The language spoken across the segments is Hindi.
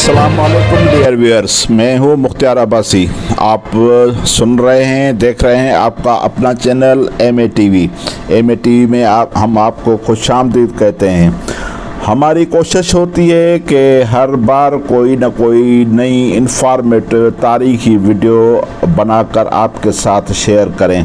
अस्सलामुअलैकुम डियर व्यूअर्स, मैं हूँ मुख्तियार अब्बासी। आप सुन रहे हैं, देख रहे हैं आपका अपना चैनल एम ए टीवी में हम आपको खुशामदीद कहते हैं। हमारी कोशिश होती है कि हर बार कोई ना कोई नई इन्फॉर्मेटिव तारीख़ी वीडियो बनाकर आपके साथ शेयर करें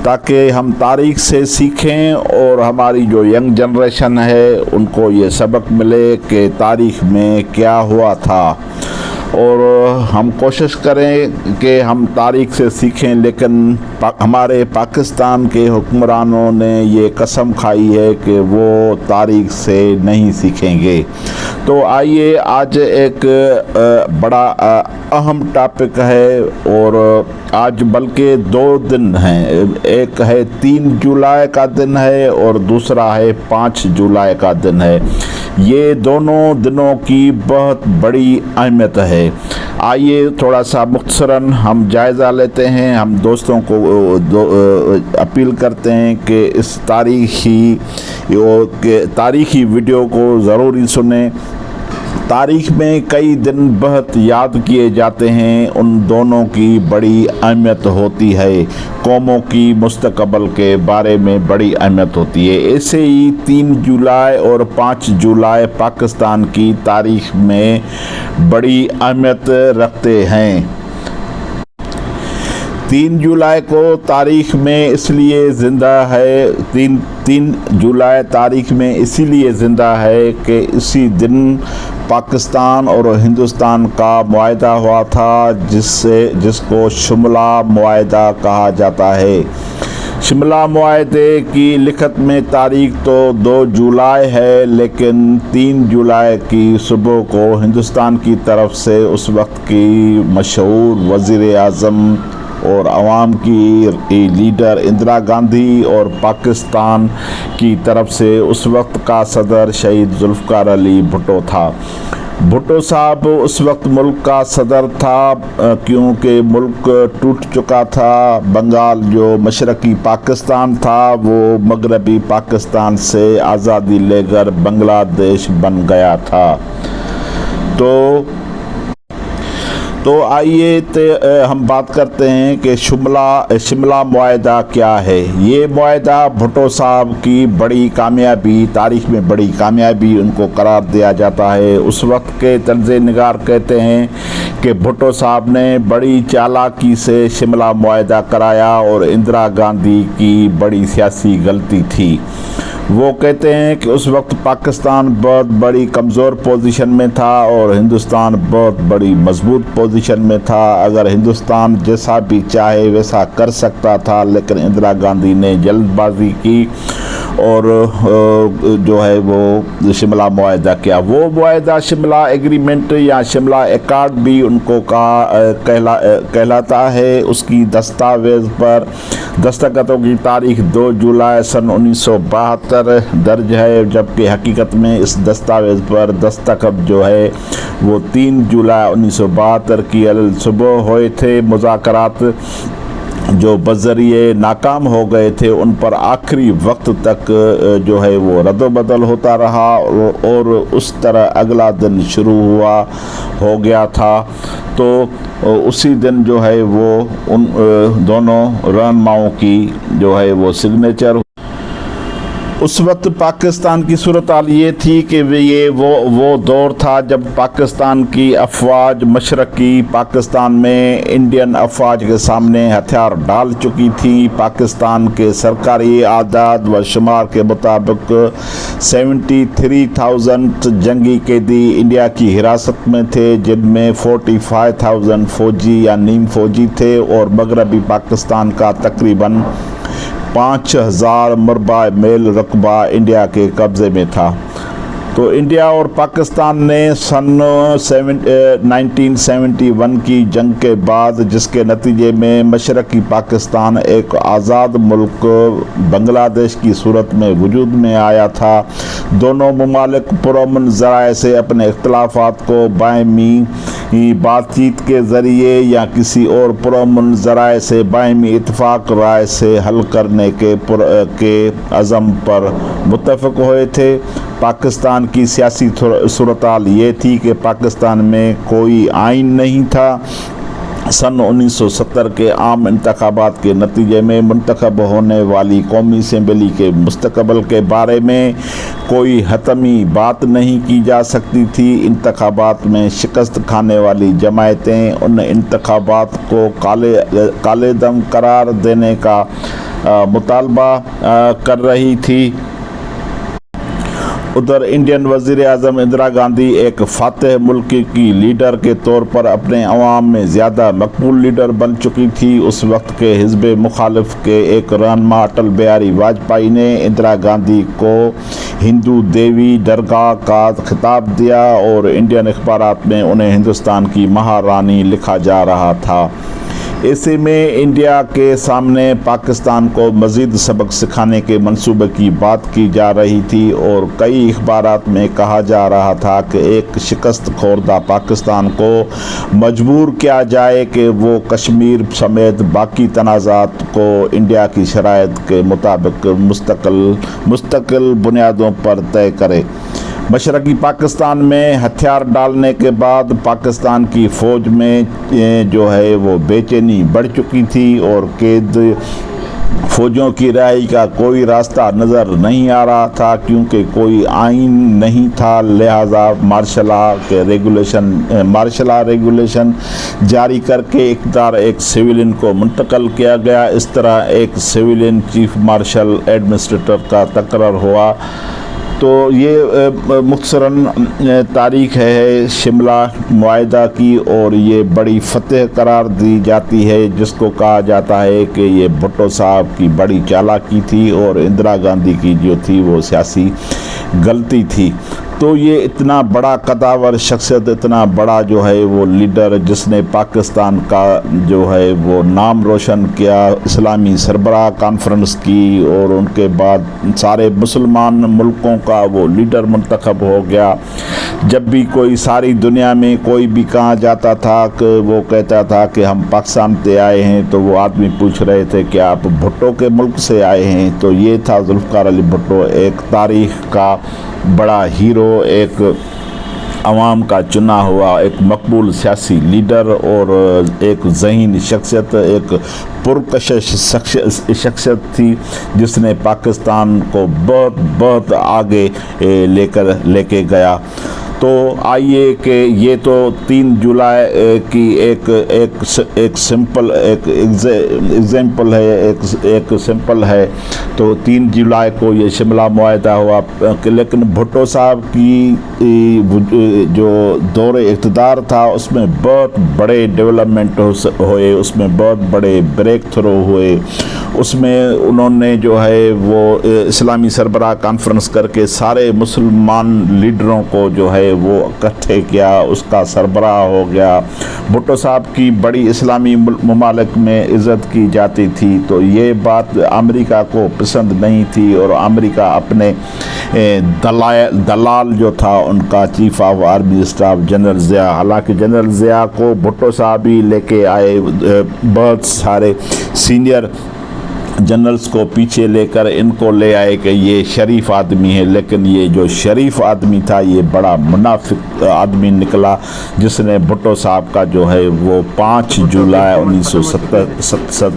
ताकि हम तारीख़ से सीखें और हमारी जो यंग जनरेशन है उनको ये सबक मिले कि तारीख़ में क्या हुआ था। और हम कोशिश करें कि हम तारीख़ से सीखें, लेकिन हमारे पाकिस्तान के हुक्मरानों ने ये कसम खाई है कि वो तारीख़ से नहीं सीखेंगे। तो आइए, आज एक बड़ा अहम टॉपिक है और आज बल्कि 2 दिन हैं। एक है 3 जुलाई का दिन है और दूसरा है 5 जुलाई का दिन है। ये दोनों दिनों की बहुत बड़ी अहमियत है। आइए थोड़ा सा मुख्तसरन हम जायज़ा लेते हैं। हम दोस्तों को अपील करते हैं कि इस तारीख़ी वीडियो को ज़रूरी सुनें। तारीख़ में कई दिन बहुत याद किए जाते हैं, उन दोनों की बड़ी अहमियत होती है, कौमों की मुस्तक़बल के बारे में बड़ी अहमियत होती है। ऐसे ही 3 जुलाई और 5 जुलाई पाकिस्तान की तारीख़ में बड़ी अहमियत रखते हैं। 3 जुलाई को तारीख़ में इसलिए ज़िंदा है, 3 जुलाई तारीख़ में इसीलिए ज़िंदा है कि इसी दिन पाकिस्तान और हिंदुस्तान का मुआहदा हुआ था, जिसको शिमला मुआहदा कहा जाता है। शिमला मुआहदे की लिखत में तारीख़ तो 2 जुलाई है, लेकिन 3 जुलाई की सुबह को हिंदुस्तान की तरफ से उस वक्त की मशहूर वज़ीर आज़म और आवाम की लीडर इंदिरा गांधी और पाकिस्तान की तरफ से उस वक्त का सदर शहीद जुल्फ़िकार अली भुट्टो था। भुट्टो साहब उस वक्त मुल्क का सदर था, क्योंकि मुल्क टूट चुका था। बंगाल जो मशरक़ी पाकिस्तान था वो मगरबी पाकिस्तान से आज़ादी लेकर बांग्लादेश बन गया था। तो आइए हम बात करते हैं कि शिमला मुआहदा क्या है। ये मुआहदा भुट्टो साहब की बड़ी कामयाबी, तारीख़ में बड़ी कामयाबी उनको करार दिया जाता है। उस वक्त के तर्ज़ निगार कहते हैं कि भुट्टो साहब ने बड़ी चालाकी से शिमला मुआहदा कराया और इंदिरा गांधी की बड़ी सियासी गलती थी। वो कहते हैं कि उस वक्त पाकिस्तान बहुत बड़ी कमज़ोर पोजीशन में था और हिंदुस्तान बहुत बड़ी मजबूत पोजीशन में था। अगर हिंदुस्तान जैसा भी चाहे वैसा कर सकता था, लेकिन इंदिरा गांधी ने जल्दबाजी की और जो है वो शिमला मुआहदा किया। वो मुआहदा शिमला एग्रीमेंट या शिमला एकॉर्ड भी उनको कहलाता है। उसकी दस्तावेज़ पर दस्तखतों की तारीख़ 2 जुलाई सन 1972 दर्ज है, जबकि हकीकत में इस दस्तावेज़ पर दस्तखत जो है वो 3 जुलाई 1972 की सुबह हुए थे। मुज़ाकरात जो बज़रिए नाकाम हो गए थे उन पर आखिरी वक्त तक जो है वो रद्द-बदल होता रहा और उस तरह अगला दिन शुरू हो गया था। तो उसी दिन जो है वो उन दोनों रहनुमाओं की जो है वो सिग्नेचर। उस वक्त पाकिस्तान की सूरत हाल ये थी कि ये वो दौर था जब पाकिस्तान की अफवाज मशरक़ी पाकिस्तान में इंडियन अफवाज के सामने हथियार डाल चुकी थी। पाकिस्तान के सरकारी आदाद व शुमार के मुताबिक 73,000 जंगी कैदी इंडिया की हिरासत में थे, जिनमें 45,000 फ़ौजी या नीम फ़ौजी थे और मगरबी पाकिस्तान का तकरीबन 5,000 मरबा मील रकबा इंडिया के कब्ज़े में था। तो इंडिया और पाकिस्तान ने सन 1971 की जंग के बाद, जिसके नतीजे में मशरक़ी पाकिस्तान एक आज़ाद मुल्क बांग्लादेश की सूरत में वजूद में आया था, दोनों ममालिक पुरअमन ज़राए से अपने इख्तिलाफ़ात को बाहमी बातचीत के ज़रिए या किसी और पुरअमन ज़राए से बाहमी इत्तेफ़ाक राय से हल करने के अज़म पर मुत्तफ़िक़ हुए थे। पाकिस्तान की सियासी सूरत-हाल ये थी कि पाकिस्तान में कोई आइन नहीं था। सन 1970 के आम इंतखाबात के नतीजे में मुंतखब होने वाली कौमी असम्बली के मुस्तकबिल के बारे में कोई हतमी बात नहीं की जा सकती थी। इंतखाबात में शिकस्त खाने वाली जमायतें उन इंतखाबात को काले दम करार देने का मुतालबा कर रही थी। उधर इंडियन वज़ीर आज़म इंदिरा गांधी एक फातह मुल्क की लीडर के तौर पर अपने अवाम में ज़्यादा मकबूल लीडर बन चुकी थी। उस वक्त के हिज़्ब मुखालिफ के एक रहनुमा अटल बिहारी वाजपेयी ने इंदिरा गांधी को हिंदू देवी दरगाह का खिताब दिया और इंडियन अखबारात में उन्हें हिंदुस्तान की महारानी लिखा जा रहा था। ऐसे में इंडिया के सामने पाकिस्तान को मज़ीद सबक सिखाने के मंसूबे की बात की जा रही थी और कई अखबारात में कहा जा रहा था कि एक शिकस्त खोरदा पाकिस्तान को मजबूर किया जाए कि वो कश्मीर समेत बाकी तनाज़ात को इंडिया की शराइत के मुताबिक मुस्तकिल बुनियादों पर तय करे। मशरक़ी पाकिस्तान में हथियार डालने के बाद पाकिस्तान की फ़ौज में जो है वो बेचैनी बढ़ चुकी थी और कैद फ़ौजों की रिहाई का कोई रास्ता नज़र नहीं आ रहा था, क्योंकि कोई आइन नहीं था। लिहाजा मार्शल रेगुलेशन जारी करके इक़्तिदार एक सिविलियन को मुंतकिल किया गया। इस तरह एक सिविलियन चीफ मार्शल एडमिनिस्ट्रेटर का तकर्रर हुआ। तो ये मुख्तसरन तारीख़ है शिमला मुआहदा की और ये बड़ी फतह करार दी जाती है, जिसको कहा जाता है कि ये भुट्टो साहब की बड़ी चालाकी थी और इंदिरा गांधी की जो थी वो सियासी गलती थी। तो ये इतना बड़ा कदावर शख्सियत, इतना बड़ा जो है वो लीडर जिसने पाकिस्तान का जो है वो नाम रोशन किया, इस्लामी सरबराह कॉन्फ्रेंस की और उनके बाद सारे मुसलमान मुल्कों का वो लीडर मुंतखब हो गया। जब भी कोई सारी दुनिया में कोई भी कहा जाता था कि वो कहता था कि हम पाकिस्तान से आए हैं, तो वो आदमी पूछ रहे थे कि आप भुट्टो के मुल्क से आए हैं। तो ये था जुल्फ़िकार अली भुट्टो, एक तारीख़ का बड़ा हीरो, एक अवाम का चुना हुआ एक मकबूल सियासी लीडर और एक ज़हीन शख्सियत, एक पुरकशिश शख्सियत थी जिसने पाकिस्तान को बहुत आगे लेके गया। तो आइए कि ये तो 3 जुलाई की एक सिंपल एग्जाम्पल है, एक सिंपल है। तो 3 जुलाई को ये शिमला मुआहदा हुआ, लेकिन भुट्टो साहब की जो दौरे इक़्तिदार था उसमें बहुत बड़े डेवलपमेंट हुए, उसमें बहुत बड़े ब्रेक थ्रू हुए। उसमें उन्होंने जो है वो इस्लामी सरबराह कॉन्फ्रेंस करके सारे मुसलमान लीडरों को जो है वो इकट्ठे किया, उसका सरबराह हो गया। भुट्टो साहब की बड़ी इस्लामी ममालिक में इज़्ज़त की जाती थी, तो ये बात अमेरिका को पसंद नहीं थी और अमेरिका अपने दलाल जो था उनका chief of army staff general Zia, हालांकि जनरल ज़िया को भुट्टो साहब ही लेके आए, बहुत सारे सीनियर जनरल्स को पीछे लेकर इनको ले आए कि ये शरीफ आदमी है, लेकिन ये जो शरीफ आदमी था ये बड़ा मुनाफिक आदमी निकला, जिसने भुट्टो साहब का जो है वो 5 जुलाई 1977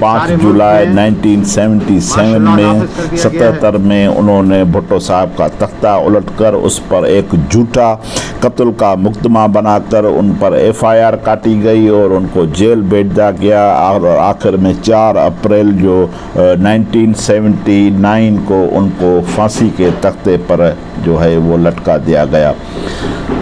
5 जुलाई 1977 में 77 में उन्होंने भुट्टो साहब का तख्ता उलटकर उस पर एक झूठा कत्ल का मुकदमा बनाकर उन पर FIR काटी गई और उनको जेल भेज दिया गया और आखिर में 4 अप्रैल जो 1979 को उनको फांसी के तख्ते पर जो है वो लटका दिया गया।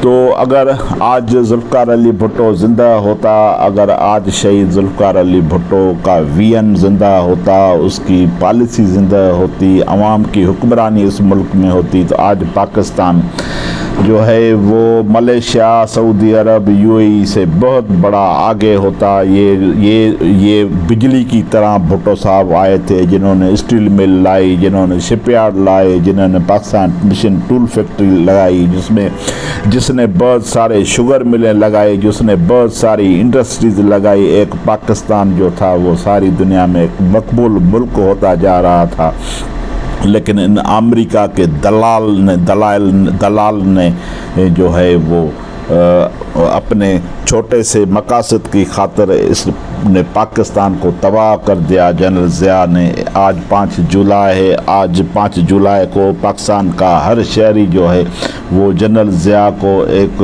तो अगर आज जुल्फ़िकार अली भुट्टो ज़िंदा होता, अगर आज शहीद जुल्फ़िकार अली भुट्टो का विजन ज़िंदा होता, उसकी पॉलिसी ज़िंदा होती, अवाम की हुक्मरानी इस मुल्क में होती, तो आज पाकिस्तान जो है वो मलेशिया, सऊदी अरब, UAE से बहुत बड़ा आगे होता। ये बिजली की तरह भुट्टो साहब आए थे, जिन्होंने स्टील मिल लाई, जिन्होंने शिपयार्ड लाए, जिन्होंने पाकिस्तान मिशन टूल फैक्ट्री लगाई, जिसने बहुत सारे शुगर मिलें लगाई, जिसने बहुत सारी इंडस्ट्रीज़ लगाई। एक पाकिस्तान जो था वो सारी दुनिया में एक मकबूल मुल्क होता जा रहा था। लेकिन इन अमेरिका के दलाल ने जो है वो अपने छोटे से मकासद की खातिर इसने पाकिस्तान को तबाह कर दिया। जनरल ज़िया ने आज 5 जुलाई है, आज 5 जुलाई को पाकिस्तान का हर शहरी जो है वो जनरल ज़िया को एक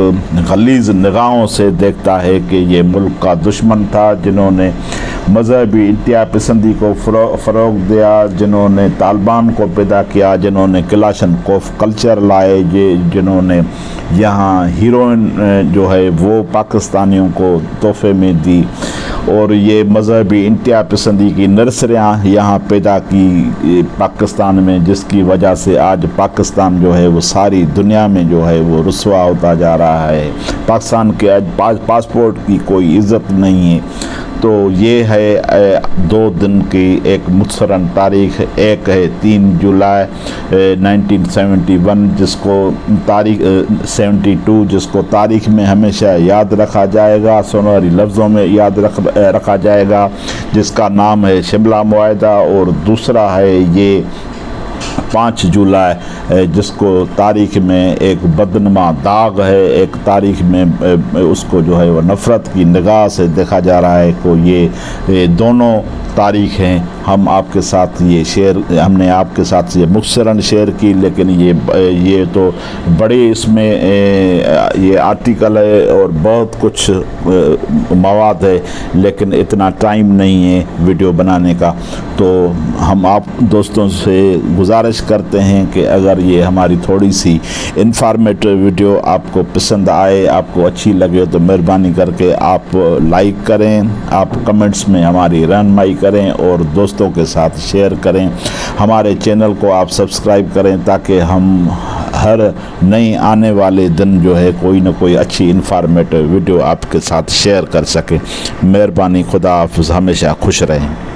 गलीज़ निगाहों से देखता है कि ये मुल्क का दुश्मन था, जिन्होंने मजहबी इंतहा पसंदी को फ़रोग दिया, जिन्होंने तालिबान को पैदा किया, जिन्होंने क्लाशनकोफ कल्चर लाए, जिन्होंने यहाँ हीरोइन जो है वो पाकिस्तानियों को तोहफे में दी, और ये मजहबी इंतहा पसंदी की नर्सरियाँ यहाँ पैदा की पाकिस्तान में, जिसकी वजह से आज पाकिस्तान जो है वो सारी दुनिया में जो है वो रुस्वा होता जा रहा है। पाकिस्तान के आज पासपोर्ट की कोई इज़्ज़त नहीं है। तो ये है 2 दिन की एक मुतसरन तारीख़। एक है 3 जुलाई 1971 जिसको तारीख 72 जिसको तारीख़ में हमेशा याद रखा जाएगा, सुनहरी लफ्ज़ों में याद रखा जाएगा, जिसका नाम है शिमला मुआहदा। और दूसरा है ये 5 जुलाई जिसको तारीख़ में एक बदनुमा दाग है, एक तारीख़ में उसको जो है वो नफ़रत की निगाह से देखा जा रहा है। को ये दोनों तारीख़ हैं। हम आपके साथ हमने आपके साथ ये मुख्तसरन शेयर की, लेकिन ये तो बड़े इसमें ये आर्टिकल है और बहुत कुछ मवाद है, लेकिन इतना टाइम नहीं है वीडियो बनाने का। तो हम आप दोस्तों से गुजारिश करते हैं कि अगर ये हमारी थोड़ी सी इंफॉर्मेटिव वीडियो आपको पसंद आए, आपको अच्छी लगे, तो मेहरबानी करके आप लाइक करें, आप कमेंट्स में हमारी रहनुमाई करें और दोस्तों के साथ शेयर करें। हमारे चैनल को आप सब्सक्राइब करें ताकि हम हर नई आने वाले दिन जो है कोई ना कोई अच्छी इंफॉर्मेटिव वीडियो आपके साथ शेयर कर सकें। मेहरबानी, खुदा हाफ़िज़, हमेशा खुश रहें।